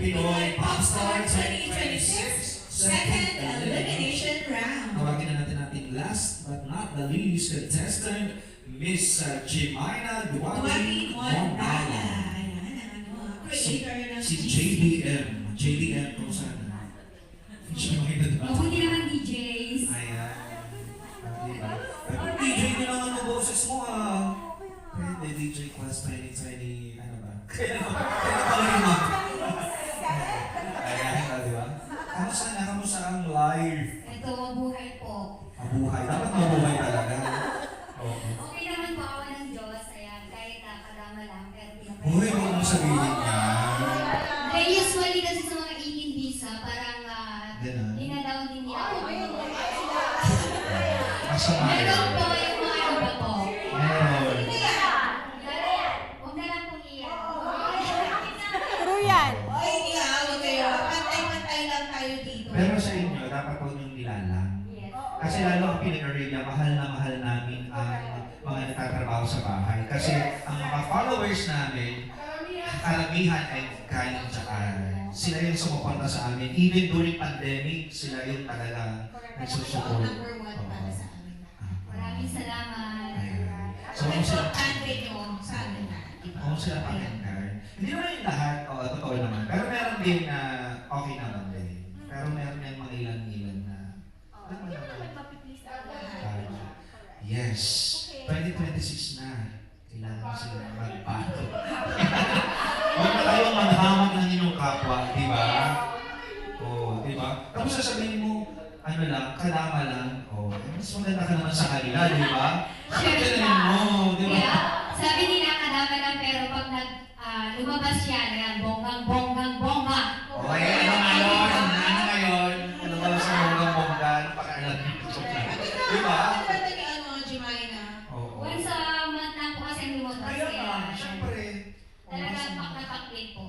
Pinoy Popstar 2026 second elimination round. Tawagin na natin last but not the least contestant, Miss Jemina Duwati Mondala. Si JDM. JDM kung saan. Jemina Duwati. Mabuti naman DJs. Ayan. Diba? DJ ko naman ang boses mo Pwede DJ class tiny, ano ba? Kaya naman. Ayan, di ba? Kamusta ang live? Ito, mabuhay po. Mabuhay. Dapat mabuhay talaga. Okay naman po ako ng Diyos. Ayan, kahit nakadama lang. Pero Uy, huwag mo sabihin niya. usually kasi sa mga in visa, parang dinalaw din nila ako. Masama Meron po yung mga iba po. Meron. Huwag na lang pong iyan. True yan. Ay, hindi huwag kayo. Pantay-pantay lang tayo dito. Pero sa inyo, dapat huwag niyong nilalang. Yes. Kasi lalo ang pinag-area, mahal na mahal namin ang mga nagtatrabaho sa bahay. Kasi ang mga followers namin, karamihan ay kain tsaka sila yung sumuporta sa amin. Even during pandemic, sila yung talagang nagsusupport. Number one para sa amin. Maraming salamat. So, kung sila, Importante nyo sa amin na. kung sila pa-encar, hindi naman yung lahat, totoo naman. Pero meron din na okay naman din. Pero meron yung mga ilan-ilan na, yes, 2026 na. Kailangan sila magbago. Huwag na kayong maghamak ng inyong kapwa, di ba? Oo, di ba? Tapos sasabihin mo, ano lang, kadama lang. Oh, mas maganda ka naman sa kanila, di ba? Ganun mo, di ba? Kaya, sabi nila kadama lang pero pag lumabas yan, ayan, bonggang-bongga. Okay, ano ngayon? Ano ngayon? Ano ba sa bonggang-bongga? Napakaalam nito. Di ba? Ano ba ito ni Jemina? Oo. Once a month lang po kasi lumabas. Kaya nga, syempre. Talagang paknataklit po.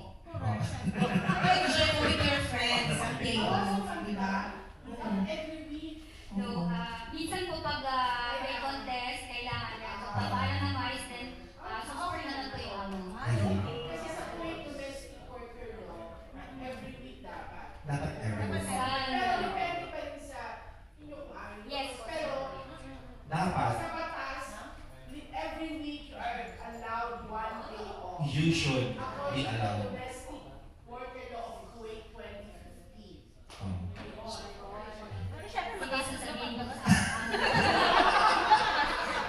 Ay, enjoy mo with your friends ang day off, di ba? So, minsan po pag may contest, kailangan na ito. Para na mais din, support naman po yung ano. Dapat everyone. Yes. Dapat. You should be allowed. Sige, sasabihin ko sa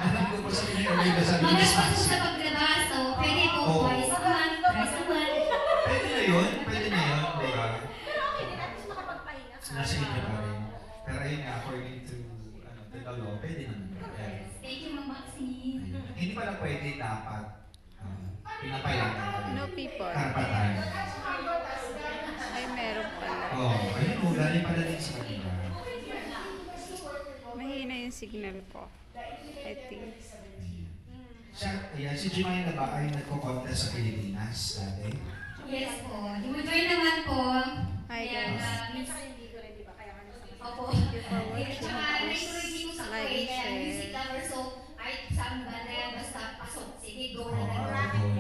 Alam ko pa sa inyo, may nasabi mga ni po Spans. sa paglabas, so pwede po Oo. twice a month, thrice a month. Pwede na yun, di ba? Nasa inyo pa rin. Pero yun nga, according to the law, pwede naman. Yan. Thank you, Ma'am Maxine. Hindi pala pwede, dapat. Pinapailangan. No people. Karapatan. Ay, meron pala. Ayun mo, galing pala din sa kanila. Mahina yung signal ko. I think. Si Jemina ba ay nagko-contest sa Pilipinas dati? Yes po. Enjoy naman po. Hi, Ayan, guys. minsan Opo. Thank you for At watching. saka, na-encourage ko sa Like Kuwait, and kaya share. music lover, so kahit saan ba na yan, basta pasok. Sige, go na lang. Oo.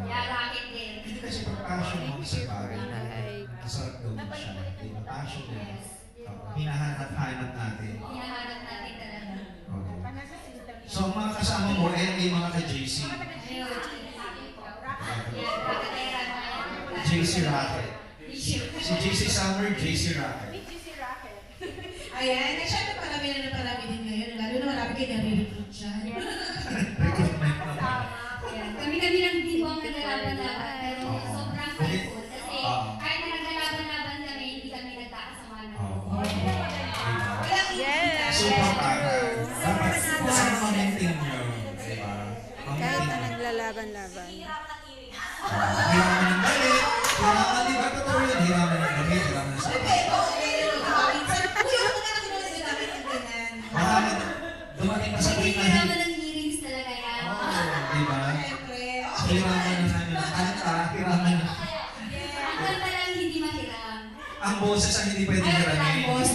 Yeah, rocket din. Hindi kasi pag passion mo sa bagay na Like. masarap gawin siya. Di ba? Passion din. Yes. Hinahanap-hanap natin. Hinahanap natin talaga. Okay. So, ang mga kasama mo, ay mga ka-JC. Ayun. Yan, rakatera na yan. JC Rocket. Issue. Si JC Summer, JC Rocket. Ayan, nagsyato parami din ngayon. Lalo na marami kayo nare-recruit dyan. Recruitment na ba? Ayan. Kami-kami lang din po ang naglalaban-laban, pero sobrang thankful. Kasi kahit na naglalaban-laban kami, hindi kami nagkakasama ng Oo. Walang Yes. Super tanan. Dapat kasama ma-maintain nyo. Diba? Kahit na naglalaban-laban. Hiraman ng galit. Hiraman, di ba? Totoo yun. Hiraman ng galit. Hiraman sa baka dumating pa sa Hindi point na kailangan ng hearings talaga yan. diba? Hiraman na namin ang kanta. Hiraman na. Ang kanta lang hindi mahiram. Ang boses ang hindi pwede Ayaw hiramin. ng boss.